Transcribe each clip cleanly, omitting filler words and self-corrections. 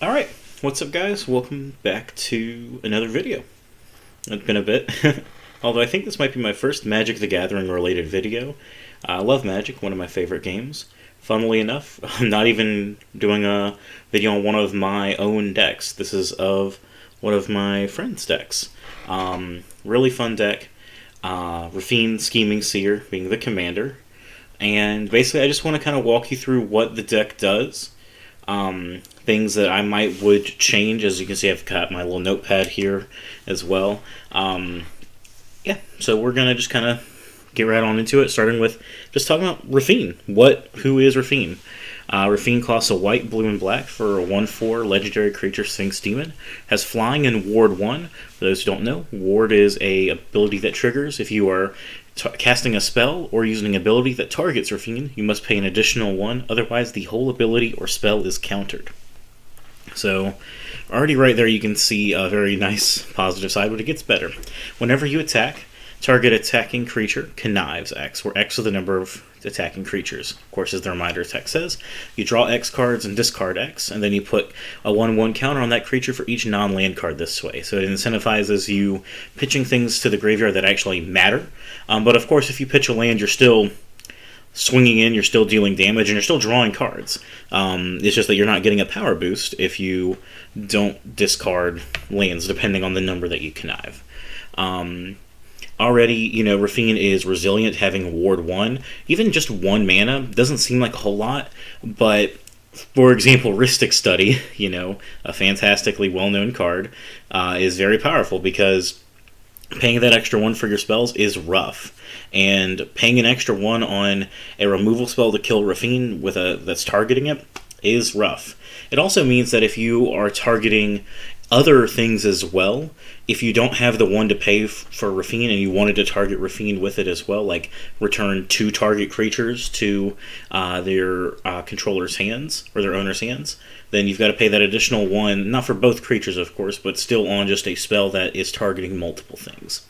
Alright, what's up guys? Welcome back to another video. It's been a bit, although I think this might be my first Magic the Gathering related video. I love Magic, one of my favorite games. Funnily enough, I'm not even doing a video on one of my own decks. This is of one of my friends' decks. Really fun deck. Raffine, Scheming Seer being the commander. And basically I just want to kind of walk you through what the deck does. Things that I would change. As you can see, I've got my little notepad here as well. Yeah, so we're gonna just kind of get right on into it, starting with just talking about Raffine. Who is Raffine? Raffine costs a white, blue, and black for a 1/4 legendary creature Sphinx Demon. Has flying and Ward 1. For those who don't know, Ward is a ability that triggers if you are casting a spell or using an ability that targets Raffine. You must pay an additional 1, otherwise the whole ability or spell is countered. So, already right there you can see a very nice positive side, but it gets better. Whenever you attack, target attacking creature connives X, where X is the number of attacking creatures. Of course, as the reminder text says, you draw X cards and discard X, and then you put a 1/1 counter on that creature for each non-land card this way. So it incentivizes you pitching things to the graveyard that actually matter. But of course, if you pitch a land, you're still swinging in, you're still dealing damage, and you're still drawing cards. It's just that you're not getting a power boost if you don't discard lands, depending on the number that you connive. Already, Raffine is resilient, having Ward 1. Even just 1 mana doesn't seem like a whole lot, but for example, Rhystic Study, a fantastically well-known card, is very powerful because paying that extra 1 for your spells is rough. And paying an extra 1 on a removal spell to kill Raffine that's targeting it is rough. It also means that if you are targeting other things as well, if you don't have the 1 to pay for Raffine and you wanted to target Raffine with it as well, like return 2 target creatures to their controller's hands, or their owner's hands, then you've got to pay that additional 1, not for both creatures of course, but still on just a spell that is targeting multiple things.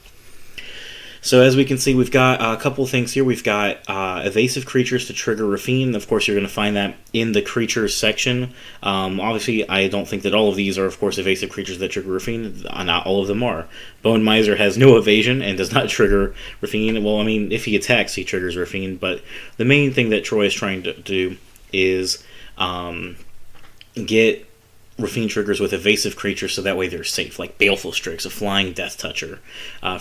So as we can see, we've got a couple of things here. We've got evasive creatures to trigger Raffine. Of course, you're going to find that in the creatures section. Obviously, I don't think that all of these are, of course, evasive creatures that trigger Raffine. Not all of them are. Bone Miser has no evasion and does not trigger Raffine. Well, I mean, if he attacks, he triggers Raffine. But the main thing that Troy is trying to do is get Raffine triggers with evasive creatures so that way they're safe, like Baleful Strix, a flying Death Toucher,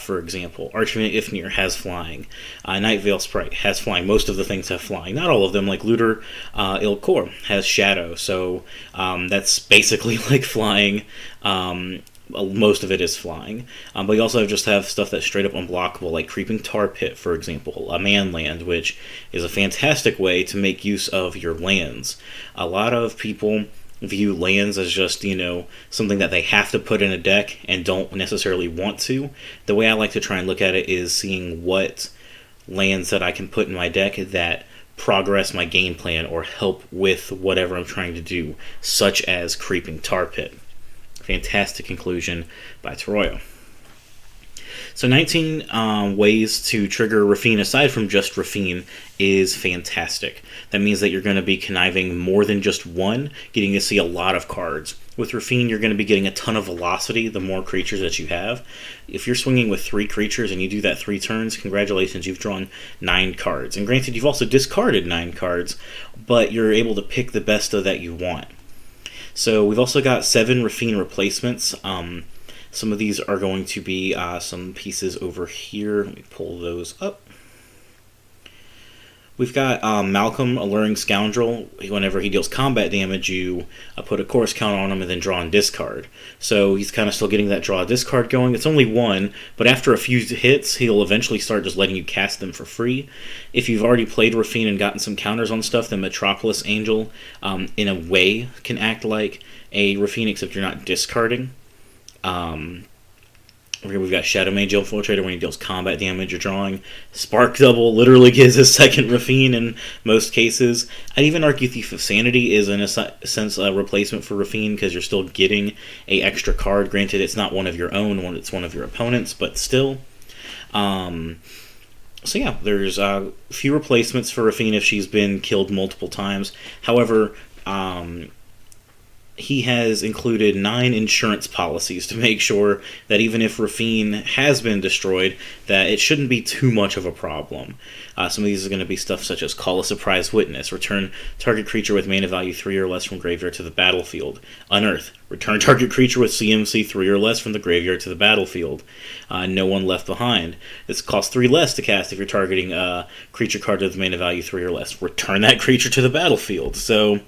for example. Archmage Ifnir has flying. Night Veil Sprite has flying. Most of the things have flying. Not all of them, like Looter Ilkor has Shadow, so that's basically like flying. Most of it is flying. But you also just have stuff that's straight up unblockable, like Creeping Tar Pit, for example, a man land, which is a fantastic way to make use of your lands. A lot of people view lands as just, something that they have to put in a deck and don't necessarily want to. The way I like to try and look at it is seeing what lands that I can put in my deck that progress my game plan or help with whatever I'm trying to do, such as Creeping Tar Pit. Fantastic conclusion by Toroyo. So 19 ways to trigger Raffine, aside from just Raffine, is fantastic. That means that you're going to be conniving more than just 1, getting to see a lot of cards. With Raffine, you're going to be getting a ton of velocity the more creatures that you have. If you're swinging with 3 creatures and you do that 3 turns, congratulations, you've drawn 9 cards. And granted, you've also discarded 9 cards, but you're able to pick the best of that you want. So we've also got 7 Raffine replacements. Some of these are going to be some pieces over here. Let me pull those up. We've got Malcolm, Alluring Scoundrel. Whenever he deals combat damage, you put a course count on him and then draw and discard. So he's kind of still getting that draw discard going. It's only 1, but after a few hits, he'll eventually start just letting you cast them for free. If you've already played Raffine and gotten some counters on stuff, then Metropolis Angel, in a way, can act like a Raffine, except you're not discarding. We've got Shadow Mage Infiltrator. When he deals combat damage, you're drawing. Spark Double literally gives a second Raffine in most cases. I'd even argue Thief of Sanity is in a sense a replacement for Raffine because you're still getting a extra card. Granted, it's not one of your own, it's one of your opponents, but still. So yeah, there's a few replacements for Raffine if she's been killed multiple times. However, he has included 9 insurance policies to make sure that even if Rafine has been destroyed, that it shouldn't be too much of a problem. Some of these are going to be stuff such as call a surprise witness, return target creature with mana value 3 or less from graveyard to the battlefield, unearth, return target creature with CMC 3 or less from the graveyard to the battlefield, no one left behind. This costs 3 less to cast if you're targeting a creature card with mana value 3 or less, return that creature to the battlefield. So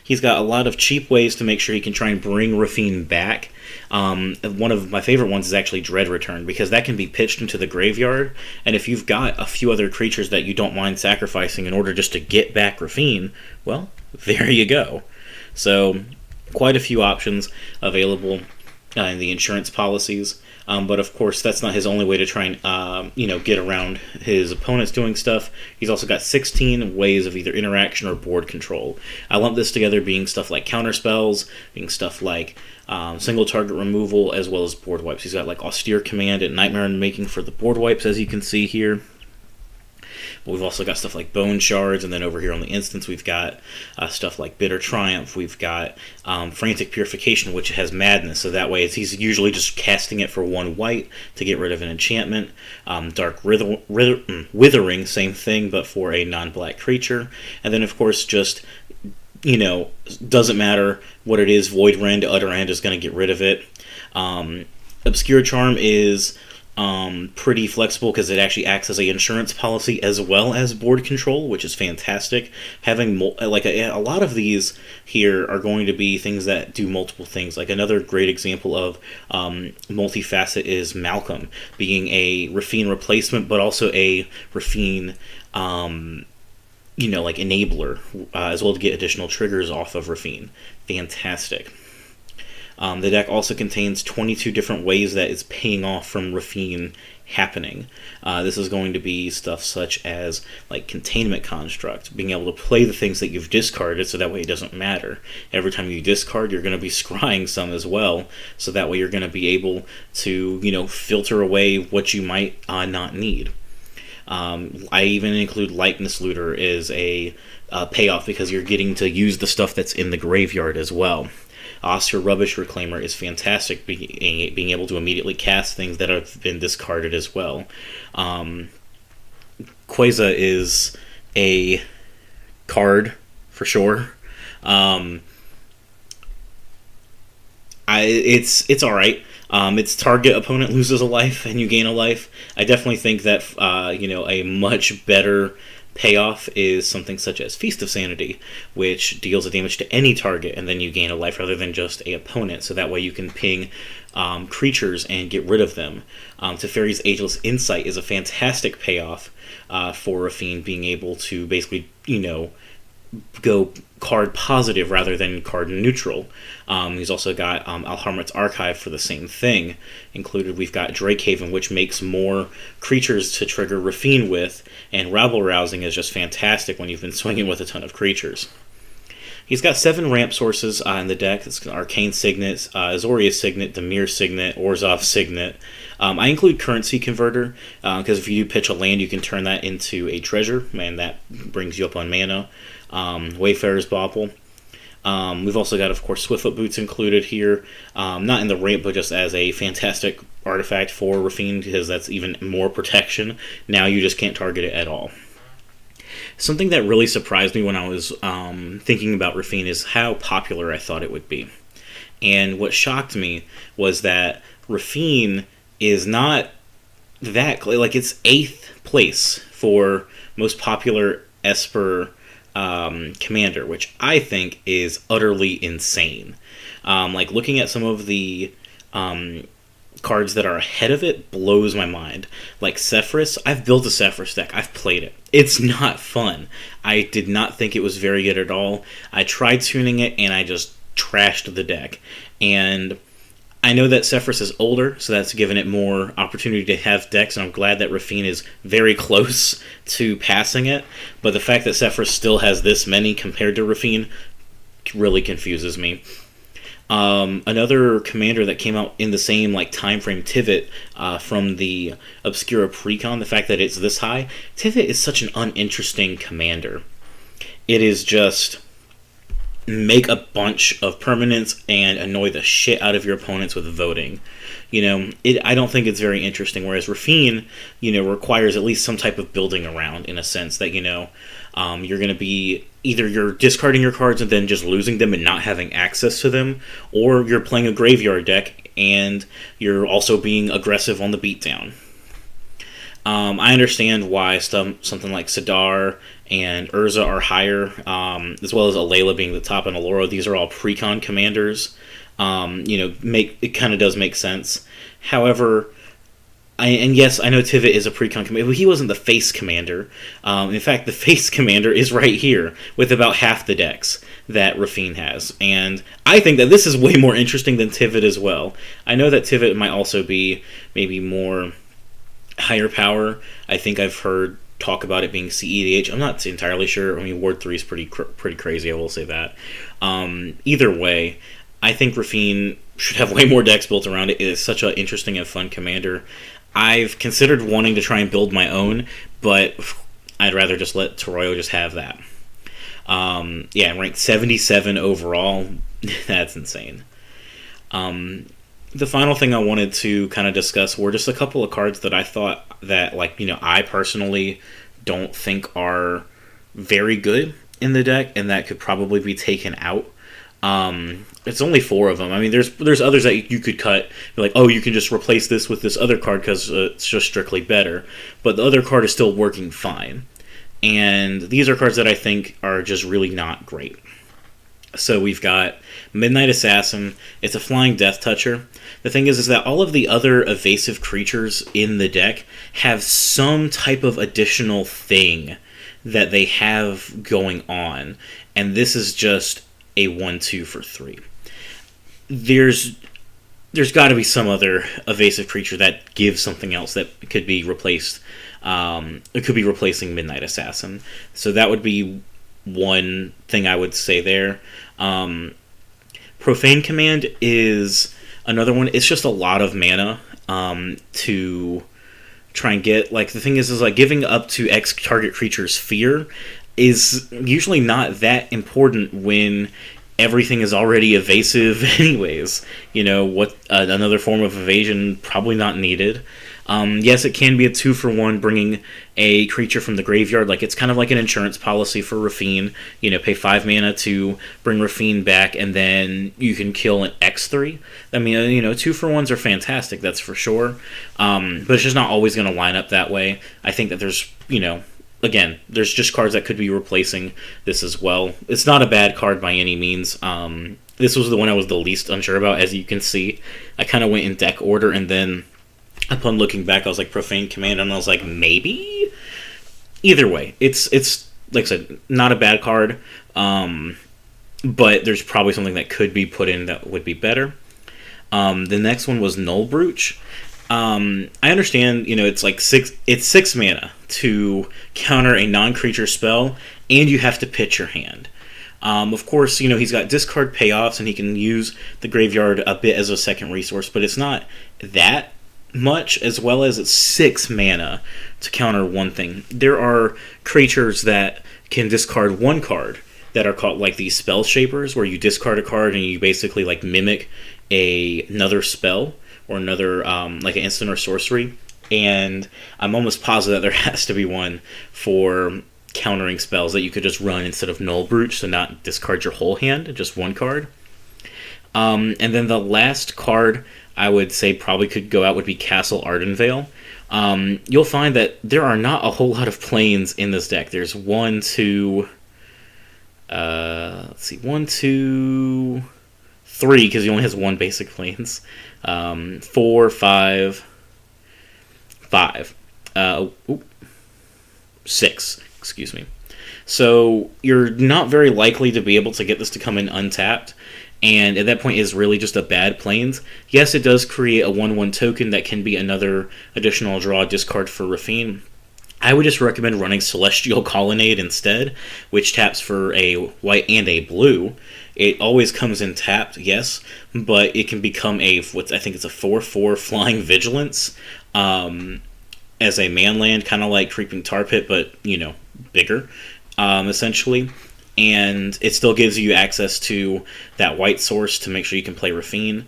he's got a lot of cheap ways to make sure he can try and bring Raffine back. One of my favorite ones is actually Dread Return, because that can be pitched into the graveyard, and if you've got a few other creatures that you don't mind sacrificing in order just to get back Raffine, well, there you go. So, quite a few options available in the insurance policies. But of course, that's not his only way to try and get around his opponents doing stuff. He's also got 16 ways of either interaction or board control. I lump this together being stuff like counter spells, being stuff like single target removal, as well as board wipes. He's got like Austere Command and Nightmare in the Making for the board wipes, as you can see here. But we've also got stuff like Bone Shards, and then over here on the instance we've got stuff like Bitter Triumph. We've got Frantic Purification, which has Madness, so that way he's usually just casting it for 1 white to get rid of an enchantment. Dark Withering, same thing, but for a non-black creature. And then of course just, doesn't matter what it is, Void Rend, Utter End is going to get rid of it. Obscure Charm is pretty flexible because it actually acts as an insurance policy as well as board control, which is fantastic. Having a lot of these here are going to be things that do multiple things. Like another great example of multifacet is Malcolm, being a Raffine replacement, but also a Raffine enabler, as well to get additional triggers off of Raffine. Fantastic. The deck also contains 22 different ways that it's paying off from Raffine happening. This is going to be stuff such as like Containment Construct, being able to play the things that you've discarded so that way it doesn't matter. Every time you discard, you're going to be scrying some as well, so that way you're going to be able to, filter away what you might not need. I even include Likeness Looter as a payoff because you're getting to use the stuff that's in the graveyard as well. Oscar Rubbish Reclaimer is fantastic, being able to immediately cast things that have been discarded as well. Quasar is a card for sure. It's all right. Its target opponent loses a life and you gain a life. I definitely think that a much better payoff is something such as Feast of Sanity, which deals a damage to any target and then you gain a life rather than just a opponent, so that way you can ping creatures and get rid of them. Teferi's Ageless Insight is a fantastic payoff for Raffine, being able to basically, go card positive rather than card neutral. He's also got Alharmat's Archive for the same thing. Included, we've got Drakehaven, which makes more creatures to trigger Raffine with, and Rabble Rousing is just fantastic when you've been swinging with a ton of creatures. He's got 7 ramp sources in the deck. It's Arcane Signet, Azorius Signet, Dimir Signet, Orzhov Signet. I include Currency Converter, because if you pitch a land, you can turn that into a treasure, and that brings you up on mana. Wayfarer's Bauble. We've also got, of course, Swiftfoot Boots included here. Not in the ramp, but just as a fantastic artifact for Raffine, because that's even more protection. Now you just can't target it at all. Something that really surprised me when I was thinking about Raffine is how popular I thought it would be. And what shocked me was that Raffine is not that... it's 8th place for most popular Esper commander, which I think is utterly insane. Looking at some of the cards that are ahead of it blows my mind. Like Sephiroth, I've built a Sephiroth deck. I've played it. It's not fun. I did not think it was very good at all. I tried tuning it and I just trashed the deck. And I know that Sephiroth is older, so that's given it more opportunity to have decks, and I'm glad that Raffine is very close to passing it. But the fact that Sephiroth still has this many compared to Raffine really confuses me. Another commander that came out in the same time frame, Tivit, from the Obscura Precon, the fact that it's this high, Tivit is such an uninteresting commander. It is just make a bunch of permanents and annoy the shit out of your opponents with voting. I don't think it's very interesting, whereas Raffine, requires at least some type of building around, in a sense that, you're going to be either you're discarding your cards and then just losing them and not having access to them, or you're playing a graveyard deck and you're also being aggressive on the beatdown. I understand why something like Sidar and Urza are higher, as well as Alayla being the top and Alora. These are all precon commanders. It kind of does make sense. However, yes, I know Tivit is a precon commander, but he wasn't the face commander. In fact, the face commander is right here with about half the decks that Raffine has. And I think that this is way more interesting than Tivit as well. I know that Tivit might also be maybe more higher power. I think I've heard talk about it being CEDH. I'm not entirely sure. I mean, Ward 3 is pretty crazy, I will say that. Either way, I think Raffine should have way more decks built around it. It is such an interesting and fun commander. I've considered wanting to try and build my own, but I'd rather just let Toroyo just have that. Ranked 77 overall. That's insane. The final thing I wanted to kind of discuss were just a couple of cards that I thought that, I personally don't think are very good in the deck, and that could probably be taken out. It's only 4 of them. I mean, there's others that you could cut. Like, oh, you can just replace this with this other card because it's just strictly better. But the other card is still working fine. And these are cards that I think are just really not great. So we've got Midnight Assassin. It's a flying Death Toucher. The thing is that all of the other evasive creatures in the deck have some type of additional thing that they have going on. And this is just a 1/2 for 3. There's got to be some other evasive creature that gives something else that could be replaced. It could be replacing Midnight Assassin. So that would be one thing I would say there. Profane Command is another one. It's just a lot of mana to try and get. Like, the thing is like giving up to X target creature's fear is usually not that important when everything is already evasive anyways. Another form of evasion probably not needed. Yes, it can be a 2-for-1, bringing a creature from the graveyard. Like, it's kind of like an insurance policy for Raffine. Pay 5 mana to bring Raffine back, and then you can kill an X3. I mean, 2-for-1s are fantastic, that's for sure. But it's just not always going to line up that way. I think that there's, again, there's just cards that could be replacing this as well. It's not a bad card by any means. This was the one I was the least unsure about, as you can see. I kind of went in deck order, and then upon looking back, I was like, Profane Command, and I was like, maybe? Either way, it's like I said, not a bad card, but there's probably something that could be put in that would be better. The next one was Null Brooch. I understand, it's 6 mana to counter a non-creature spell, and you have to pitch your hand. Of course, he's got discard payoffs, and he can use the graveyard a bit as a second resource, but it's not that much, as well as it's 6 mana to counter one thing. There are creatures that can discard one card that are called like these Spell Shapers, where you discard a card and you basically like mimic another spell or another like an instant or sorcery. And I'm almost positive that there has to be one for countering spells that you could just run instead of Null Brooch, so not discard your whole hand, just one card. And then the last card I would say probably could go out would be Castle Ardenvale. You'll find that there are not a whole lot of planes in this deck. There's 1, 2, 3, because he only has 1 basic planes. 4, 5, 6, excuse me. So you're not very likely to be able to get this to come in untapped. And at that point is really just a bad plains. Yes, it does create a 1/1 token that can be another additional draw discard for Raffine. I would just recommend running Celestial Colonnade instead, which taps for a white and a blue. It always comes in tapped, yes, but it can become I think it's a 4/4 Flying Vigilance as a manland, kind of like Creeping Tar Pit, but, bigger, essentially. and it still gives you access to that white source to make sure you can play Raffine.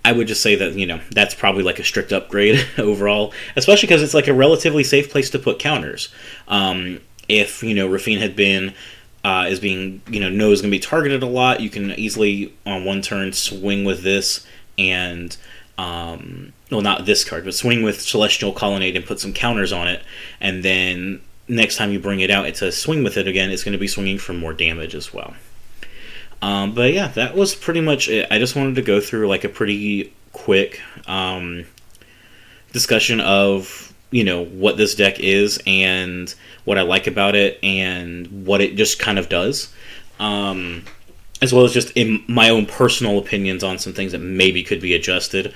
I would just say that, that's probably like a strict upgrade overall, especially because it's like a relatively safe place to put counters. If, Rafine had been, is being, knows going to be targeted a lot, you can easily, on one turn, swing with this and, well, not this card, but swing with Celestial Colonnade and put some counters on it, and then next time you bring it out, it's a swing with it again, it's going to be swinging for more damage as well. But yeah, that was pretty much it. I just wanted to go through like a pretty quick discussion of, what this deck is and what I like about it and what it just kind of does. As well as just in my own personal opinions on some things that maybe could be adjusted.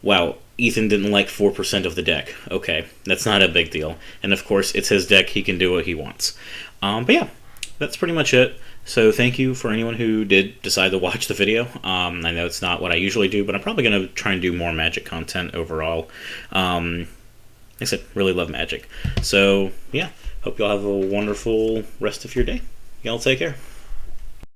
Wow, Ethan didn't like 4% of the deck. Okay, that's not a big deal. And of course, it's his deck, he can do what he wants. But yeah, that's pretty much it. So thank you for anyone who did decide to watch the video. I know it's not what I usually do, but I'm probably going to try and do more Magic content overall. Like I said, really love Magic. So yeah, hope y'all have a wonderful rest of your day. Y'all take care.